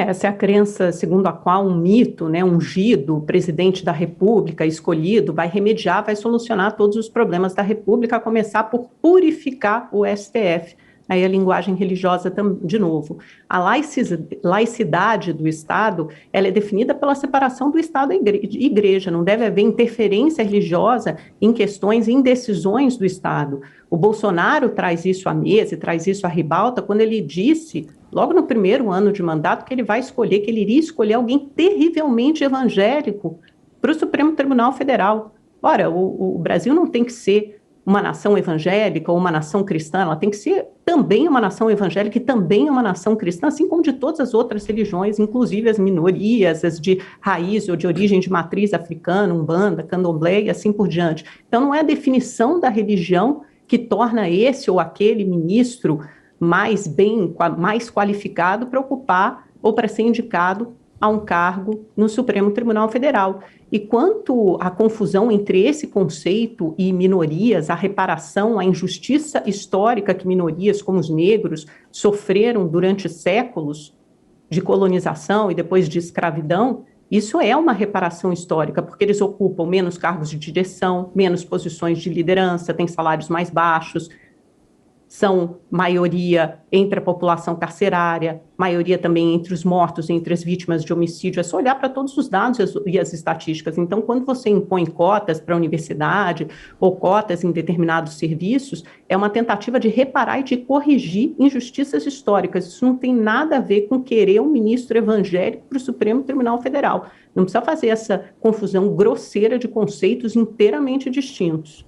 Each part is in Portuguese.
Essa é a crença segundo a qual um mito, né, ungido, presidente da República, escolhido, vai remediar, vai solucionar todos os problemas da República, a começar por purificar o STF. Aí a linguagem religiosa, de novo. A laicidade do Estado, ela é definida pela separação do Estado e igreja, não deve haver interferência religiosa em questões, em decisões do Estado. O Bolsonaro traz isso à mesa e traz isso à ribalta quando ele disse, logo no primeiro ano de mandato, que ele vai escolher, que ele iria escolher alguém terrivelmente evangélico para o Supremo Tribunal Federal. Ora, o Brasil não tem que ser uma nação evangélica ou uma nação cristã, ela tem que ser também uma nação evangélica e também uma nação cristã, assim como de todas as outras religiões, inclusive as minorias, as de raiz ou de origem de matriz africana, umbanda, candomblé e assim por diante. Então, não é a definição da religião que torna esse ou aquele ministro mais qualificado para ocupar ou para ser indicado a um cargo no Supremo Tribunal Federal. E quanto à confusão entre esse conceito e minorias, a reparação, a injustiça histórica que minorias como os negros sofreram durante séculos de colonização e depois de escravidão, isso é uma reparação histórica, porque eles ocupam menos cargos de direção, menos posições de liderança, têm salários mais baixos, são maioria entre a população carcerária, maioria também entre os mortos, entre as vítimas de homicídio. É só olhar para todos os dados e as estatísticas. Então, quando você impõe cotas para a universidade ou cotas em determinados serviços, é uma tentativa de reparar e de corrigir injustiças históricas. Isso não tem nada a ver com querer um ministro evangélico para o Supremo Tribunal Federal. Não precisa fazer essa confusão grosseira de conceitos inteiramente distintos.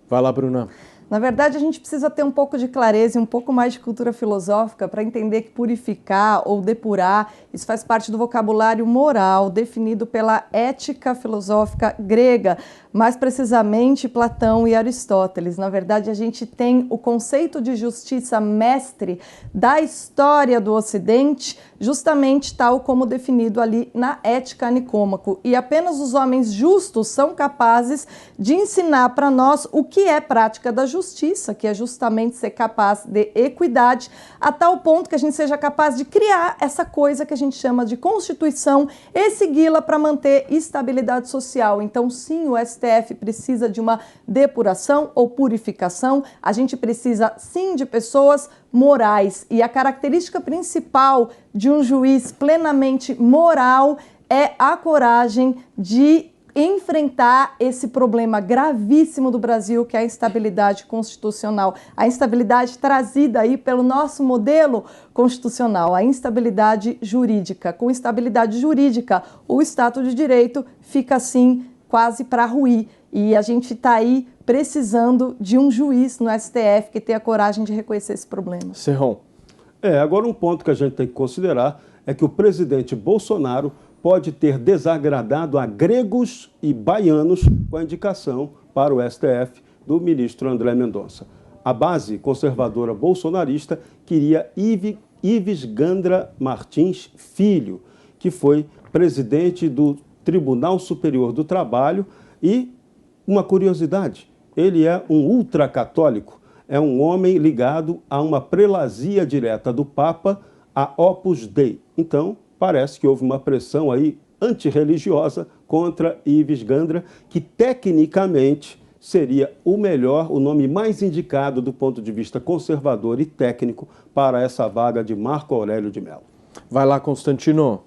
Vai lá, Bruna. Na verdade, a gente precisa ter um pouco de clareza e um pouco mais de cultura filosófica para entender que purificar ou depurar, isso faz parte do vocabulário moral definido pela ética filosófica grega, mais precisamente Platão e Aristóteles. Na verdade, a gente tem o conceito de justiça mestre da história do Ocidente, justamente tal como definido ali na Ética Nicômaco. E apenas os homens justos são capazes de ensinar para nós o que é prática da justiça, que é justamente ser capaz de equidade, a tal ponto que a gente seja capaz de criar essa coisa que a gente chama de Constituição e segui-la para manter estabilidade social. Então, sim, o STF precisa de uma depuração ou purificação, a gente precisa, sim, de pessoas morais. E a característica principal de um juiz plenamente moral é a coragem de enfrentar esse problema gravíssimo do Brasil, que é a instabilidade constitucional, a instabilidade trazida aí pelo nosso modelo constitucional, a instabilidade jurídica. Com instabilidade jurídica, o Estado de Direito fica assim quase para ruir. E a gente está aí precisando de um juiz no STF que tenha a coragem de reconhecer esse problema. Serrão. Agora um ponto que a gente tem que considerar é que o presidente Bolsonaro pode ter desagradado a gregos e baianos com a indicação para o STF do ministro André Mendonça. A base conservadora bolsonarista queria Ives Gandra Martins Filho, que foi presidente do Tribunal Superior do Trabalho e, uma curiosidade, ele é um ultracatólico, é um homem ligado a uma prelazia direta do Papa, a Opus Dei. Então, parece que houve uma pressão aí antirreligiosa contra Ives Gandra, que tecnicamente seria o melhor, o nome mais indicado do ponto de vista conservador e técnico para essa vaga de Marco Aurélio de Mello. Vai lá, Constantino.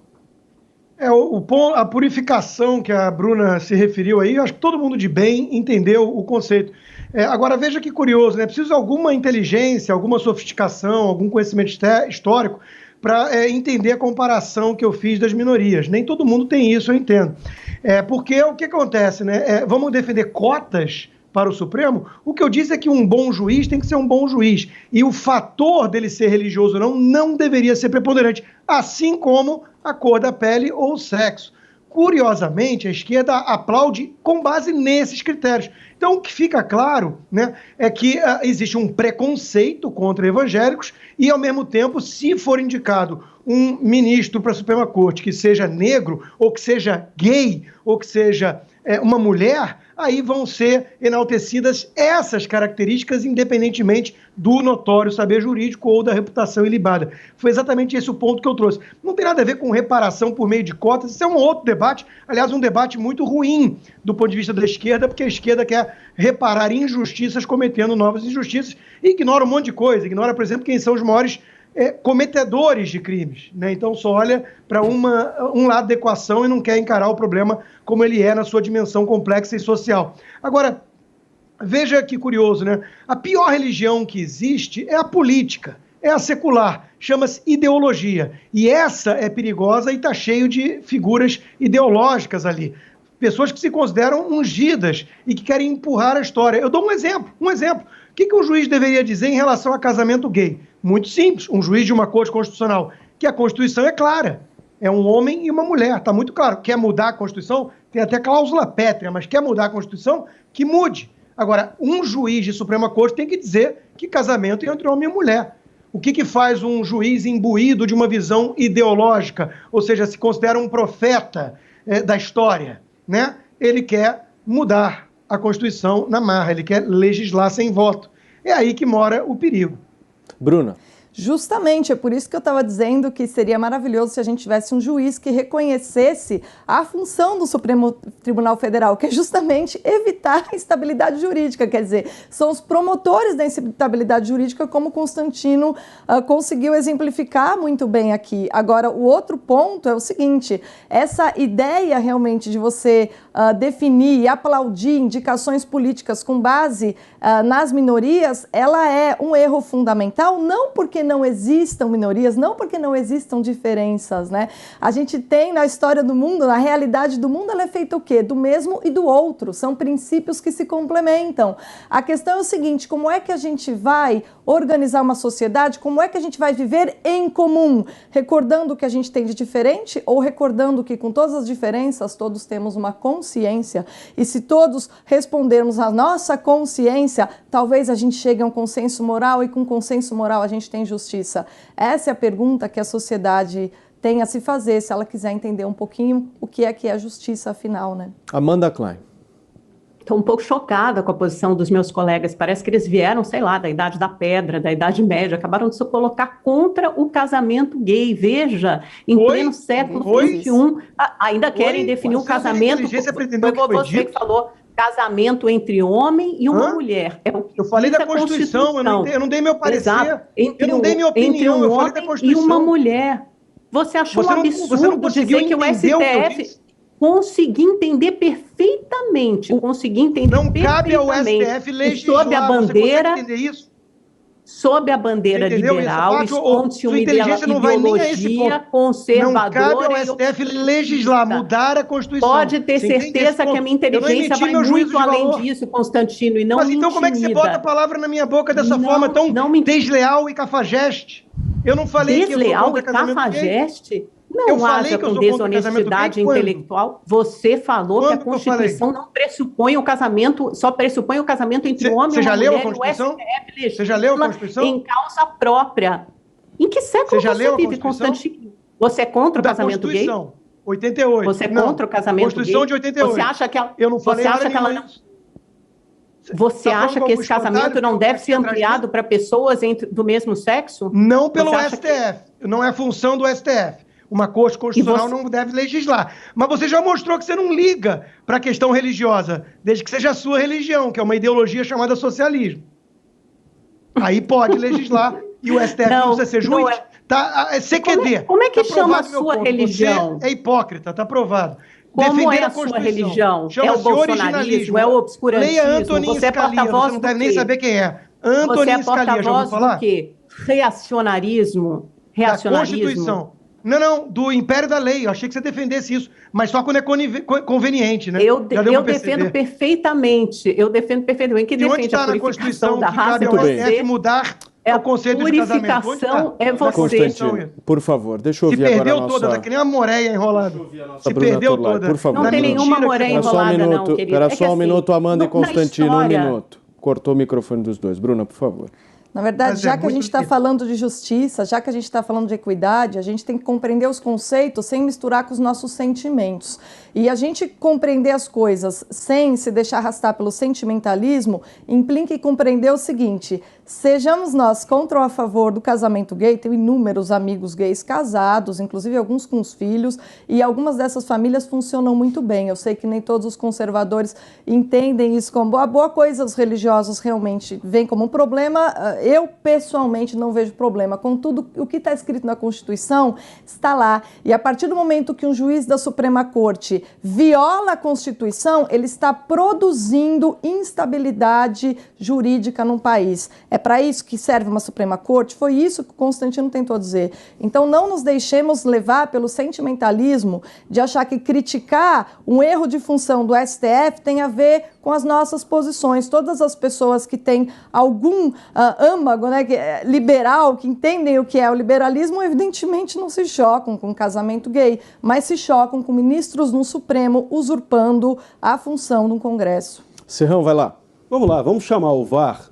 A purificação que a Bruna se referiu aí, eu acho que todo mundo de bem entendeu o conceito. Agora, veja que curioso, né? Precisa de alguma inteligência, alguma sofisticação, algum conhecimento histórico para entender a comparação que eu fiz das minorias. Nem todo mundo tem isso, eu entendo. Porque o que acontece, né? Vamos defender cotas para o Supremo? O que eu disse é que um bom juiz tem que ser um bom juiz. E o fator dele ser religioso ou não deveria ser preponderante, assim como a cor da pele ou o sexo. Curiosamente, a esquerda aplaude com base nesses critérios. Então, o que fica claro, né, é que existe um preconceito contra evangélicos e, ao mesmo tempo, se for indicado um ministro para a Suprema Corte que seja negro, ou que seja gay, ou que seja uma mulher, aí vão ser enaltecidas essas características, independentemente do notório saber jurídico ou da reputação ilibada. Foi exatamente esse o ponto que eu trouxe. Não tem nada a ver com reparação por meio de cotas, isso é um outro debate, aliás, um debate muito ruim do ponto de vista da esquerda, porque a esquerda quer reparar injustiças cometendo novas injustiças e ignora um monte de coisa, ignora, por exemplo, quem são os maiores cometedores de crimes, né? Então só olha para um lado da equação e não quer encarar o problema como ele é na sua dimensão complexa e social. Agora, veja que curioso, né? A pior religião que existe é a política, é a secular, chama-se ideologia. E essa é perigosa e está cheio de figuras ideológicas ali. Pessoas que se consideram ungidas e que querem empurrar a história. Eu dou um exemplo. O que um juiz deveria dizer em relação a casamento gay? Muito simples, um juiz de uma corte constitucional, que a Constituição é clara, é um homem e uma mulher, está muito claro. Quer mudar a Constituição? Tem até cláusula pétrea, mas quer mudar a Constituição? Que mude. Agora, um juiz de Suprema Corte tem que dizer que casamento é entre homem e mulher. O que faz um juiz imbuído de uma visão ideológica, ou seja, se considera um profeta da história, né? Ele quer mudar a Constituição na marra, ele quer legislar sem voto. É aí que mora o perigo. Bruna. Justamente, é por isso que eu estava dizendo que seria maravilhoso se a gente tivesse um juiz que reconhecesse a função do Supremo Tribunal Federal, que é justamente evitar a instabilidade jurídica, quer dizer, são os promotores da instabilidade jurídica, como Constantino conseguiu exemplificar muito bem aqui. Agora, o outro ponto é o seguinte, essa ideia realmente de você definir e aplaudir indicações políticas com base nas minorias, ela é um erro fundamental, não porque não existam minorias, não porque não existam diferenças, né? A gente tem na história do mundo, na realidade do mundo, ela é feita o quê? Do mesmo e do outro, são princípios que se complementam. A questão é o seguinte, como é que a gente vai organizar uma sociedade, como é que a gente vai viver em comum, recordando o que a gente tem de diferente ou recordando que com todas as diferenças todos temos uma consciência e se todos respondermos à nossa consciência, talvez a gente chegue a um consenso moral e com consenso moral a gente tem justiça. Essa é a pergunta que a sociedade tem a se fazer, se ela quiser entender um pouquinho o que é a justiça afinal, né? Amanda Klein. Estou um pouco chocada com a posição dos meus colegas. Parece que eles vieram, sei lá, da Idade da Pedra, da Idade Média, acabaram de se colocar contra o casamento gay. Veja, em pleno século XXI, ainda querem definir o casamento. Foi você que falou. Casamento entre homem e uma mulher. Eu falei da Constituição, eu não dei meu parecer. Exato. Eu não dei minha opinião, eu falei da Constituição. E uma mulher. Você achou um absurdo dizer que o STF conseguiu entender perfeitamente. Não cabe ao STF legislar. Sob a bandeira, você entender isso? Sob a bandeira liberal, esconde-se uma ideologia conservadora. Não cabe ao STF legislar, mudar a Constituição. Pode ter certeza que a minha inteligência vai muito além disso, Constantino, e não me intimida. Mas então como é que você bota a palavra na minha boca dessa forma tão desleal e cafajeste? Eu não falei que eu sou contra casamento cafajeste? Não haja com desonestidade intelectual. Você falou que a Constituição não pressupõe o casamento, só pressupõe o casamento entre homem e mulher. Você já leu a Constituição? Você já leu a Constituição? Em causa própria. Em que século você vive, Constantino? Você é contra o casamento gay? 88. Você é contra o casamento gay? Constituição de 88. Você acha que ela, eu não falei nada nenhum. Você acha que esse casamento não deve ser ampliado para pessoas do mesmo sexo? Não pelo STF. Não é função do STF. Uma corte constitucional não deve legislar. Mas você já mostrou que você não liga para a questão religiosa, desde que seja a sua religião, que é uma ideologia chamada socialismo. Aí pode legislar e o STF não precisa ser juiz. É CQD. Como é que chama a sua religião? Você é hipócrita, está provado. Como é a sua religião? É o bolsonarismo? É o obscurantismo? Leia Antonin Scalia, você não deve nem saber quem é. Antonin Scalia, já ouviu falar? Do quê? Reacionarismo? Da Constituição. Não, do Império da Lei. Eu achei que você defendesse isso, mas só quando é conveniente, né? Eu defendo perfeitamente. Quem defende a purificação da raça é você. Mudar o conceito de casamento. Purificação é você. Constantino, por favor, deixa eu ouvir agora a nossa... Se perdeu toda, tá que nem uma moreia enrolada. Se perdeu toda. Por favor. Não tem nenhuma moreia enrolada, não, querido. Espera só um minuto, Amanda e Constantino, um minuto. Cortou o microfone dos dois. Bruna, por favor. Na verdade, já que a gente está falando de justiça, já que a gente está falando de equidade, a gente tem que compreender os conceitos sem misturar com os nossos sentimentos. E a gente compreender as coisas sem se deixar arrastar pelo sentimentalismo implica em compreender o seguinte: sejamos nós contra ou a favor do casamento gay. Tenho inúmeros amigos gays casados, inclusive alguns com os filhos, e algumas dessas famílias funcionam muito bem. Eu sei que nem todos os conservadores entendem isso como boa coisa, os religiosos realmente veem como um problema. Eu, pessoalmente, não vejo problema. Contudo, o que está escrito na Constituição está lá. E a partir do momento que um juiz da Suprema Corte viola a Constituição, ele está produzindo instabilidade jurídica num país. É para isso que serve uma Suprema Corte? Foi isso que o Constantino tentou dizer. Então, não nos deixemos levar pelo sentimentalismo de achar que criticar um erro de função do STF tem a ver com as nossas posições. Todas as pessoas que têm algum âmago, né, liberal, que entendem o que é o liberalismo, evidentemente não se chocam com o casamento gay, mas se chocam com ministros no Supremo usurpando a função do Congresso. Serrão, vai lá. Vamos lá, vamos chamar o VAR,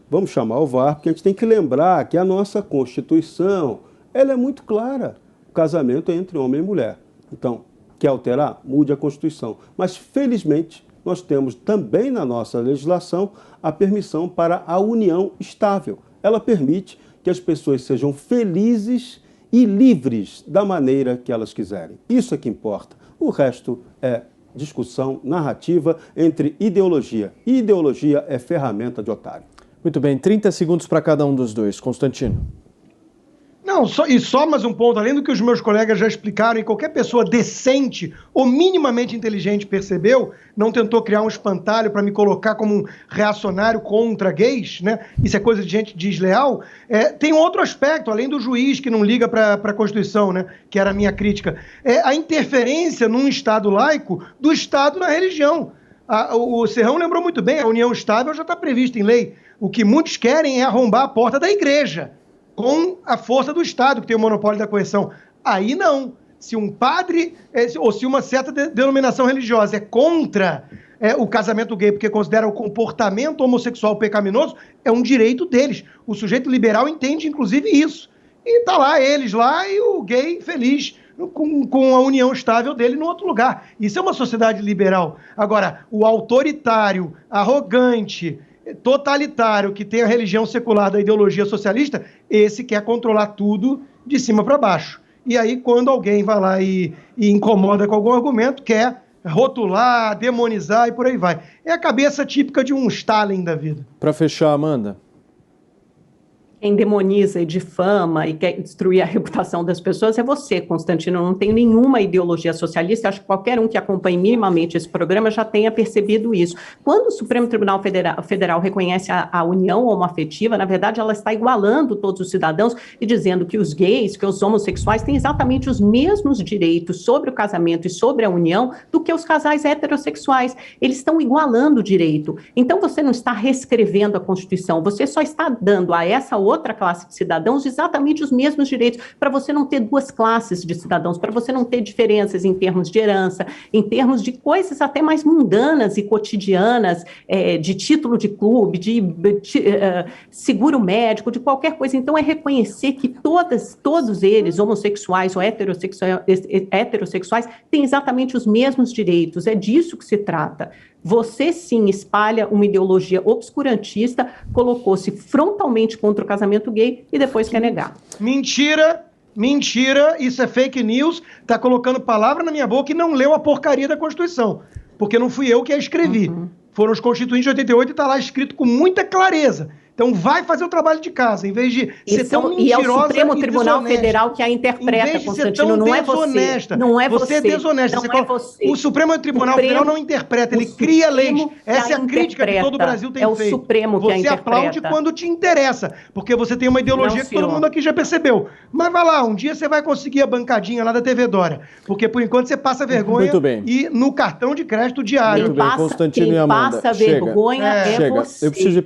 porque a gente tem que lembrar que a nossa Constituição, ela é muito clara. O casamento é entre homem e mulher. Então, quer alterar? Mude a Constituição. Mas, felizmente, nós temos também na nossa legislação a permissão para a união estável. Ela permite que as pessoas sejam felizes e livres da maneira que elas quiserem. Isso é que importa. O resto é discussão narrativa entre ideologia. E ideologia é ferramenta de otário. Muito bem, 30 segundos para cada um dos dois. Constantino. Não, só mais um ponto, além do que os meus colegas já explicaram, e qualquer pessoa decente ou minimamente inteligente percebeu, não tentou criar um espantalho para me colocar como um reacionário contra gays, né? Isso é coisa de gente desleal. Tem um outro aspecto, além do juiz que não liga para a Constituição, né? Que era a minha crítica, a interferência num Estado laico do Estado na religião. O Serrão lembrou muito bem, a união estável já está prevista em lei. O que muitos querem é arrombar a porta da igreja, com a força do Estado, que tem o monopólio da coerção. Aí não. Se um padre, ou se uma certa denominação religiosa é contra o casamento gay, porque considera o comportamento homossexual pecaminoso, é um direito deles. O sujeito liberal entende, inclusive, isso. E tá lá, eles lá, e o gay feliz com a união estável dele no outro lugar. Isso é uma sociedade liberal. Agora, o autoritário, arrogante, totalitário, que tem a religião secular da ideologia socialista, esse quer controlar tudo de cima para baixo. E aí, quando alguém vai lá e incomoda com algum argumento, quer rotular, demonizar e por aí vai. É a cabeça típica de um Stalin da vida. Para fechar, Amanda. Quem demoniza e difama e quer destruir a reputação das pessoas é você, Constantino. Eu não tenho nenhuma ideologia socialista, acho que qualquer um que acompanhe minimamente esse programa já tenha percebido isso. Quando o Supremo Tribunal Federal reconhece a união homoafetiva, na verdade ela está igualando todos os cidadãos e dizendo que os gays, que os homossexuais têm exatamente os mesmos direitos sobre o casamento e sobre a união do que os casais heterossexuais. Eles estão igualando o direito. Então você não está reescrevendo a Constituição, você só está dando a essa outra classe de cidadãos exatamente os mesmos direitos, para você não ter duas classes de cidadãos, para você não ter diferenças em termos de herança, em termos de coisas até mais mundanas e cotidianas, de título de clube, de seguro médico, de qualquer coisa. Então, é reconhecer que todos eles, homossexuais ou heterossexuais, têm exatamente os mesmos direitos. É disso que se trata. Você, sim, espalha uma ideologia obscurantista, colocou-se frontalmente contra o casamento gay e depois quer negar. Mentira, isso é fake news, tá colocando palavra na minha boca e não leu a porcaria da Constituição, porque não fui eu que a escrevi. Foram os constituintes de 88 e tá lá escrito com muita clareza. Então vai fazer o trabalho de casa, em vez de ser tão mentirosa. E é o Supremo Tribunal Federal que a interpreta, Constantino, não é você. Não é você. Você é desonesta. Não é você. O Supremo Tribunal Federal não interpreta, ele cria leis. Essa é a crítica que todo o Brasil tem feito. É o Supremo que a interpreta. Você aplaude quando te interessa, porque você tem uma ideologia que todo mundo aqui já percebeu. Mas vai lá, um dia você vai conseguir a bancadinha lá da TV Dória, porque por enquanto você passa vergonha e no cartão de crédito diário. Muito bem, Constantino e Amanda. Quem passa vergonha é você. Eu preciso